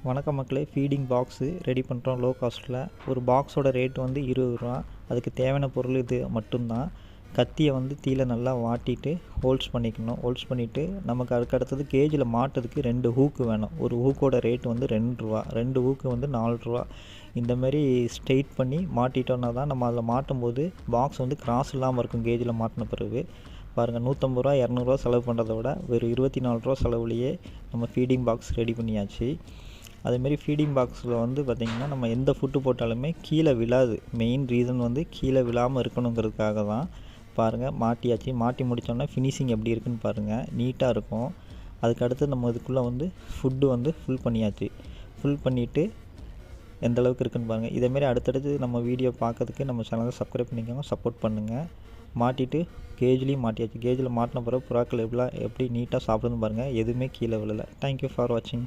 வணக்கம் மக்களே, feeding box ready பண்ணுறோம் லோ காஸ்ட்டில். ஒரு பாக்ஸோட ரேட் வந்து 20 ரூபா. அதுக்கு தேவையான பொருள் இது மட்டும்தான். கத்தியை வந்து தீயில நல்லா வாட்டிட்டு ஹோல்ஸ் பண்ணிக்கணும். ஹோல்ஸ் பண்ணிவிட்டு நமக்கு அதுக்கடுத்தது கேஜில் மாட்டுறதுக்கு 2 ஹூக்கு வேணும். ஒரு ஹூக்கோட ரேட் வந்து 2 ரூபா, 2 ஹூக்கு வந்து 4 ரூபா. இந்தமாரி ஸ்ட்ரெயிட் பண்ணி மாட்டிட்டோன்னா தான் நம்ம அதில் மாட்டும் போது பாக்ஸ் வந்து கிராஸ் இல்லாமல் இருக்கும். கேஜில் மாட்டின பிறகு பாருங்கள், 150 ரூபா 200 ரூபா செலவு பண்ணுறத விட வெறும் 24 ரூபா செலவுலேயே நம்ம ஃபீடிங் பாக்ஸ் ரெடி பண்ணியாச்சு. அதேமாரி ஃபீடிங் பாக்ஸில் வந்து பார்த்திங்கன்னா நம்ம எந்த ஃபுட்டு போட்டாலுமே கீழே விழாது. மெயின் ரீசன் வந்து கீழே விழாமல் இருக்கணுங்கிறதுக்காக தான். பாருங்கள், மாட்டியாச்சு. மாட்டி முடித்தோன்னா ஃபினிஷிங் எப்படி இருக்குன்னு பாருங்கள், நீட்டாக இருக்கும். அதுக்கடுத்து நம்ம இதுக்குள்ளே வந்து ஃபுட்டு வந்து ஃபில் பண்ணியாச்சு. ஃபில் பண்ணிவிட்டு எந்த அளவுக்கு இருக்குன்னு பாருங்கள். இதேமாரி அடுத்தடுத்து நம்ம வீடியோ பார்க்கறதுக்கு நம்ம சேனலை சப்ஸ்கிரைப் பண்ணிக்கோங்க, சப்போர்ட் பண்ணுங்கள். மாட்டிட்டு கேஜ்லேயும் மாட்டியாச்சு. கேஜில் மாட்டின பிறகு புறாக்கள் எப்படி நீட்டாக சாப்பிடுன்னு பாருங்கள். எதுவுமே கீழே விழலை. தேங்க்யூ ஃபார் வாட்சிங்.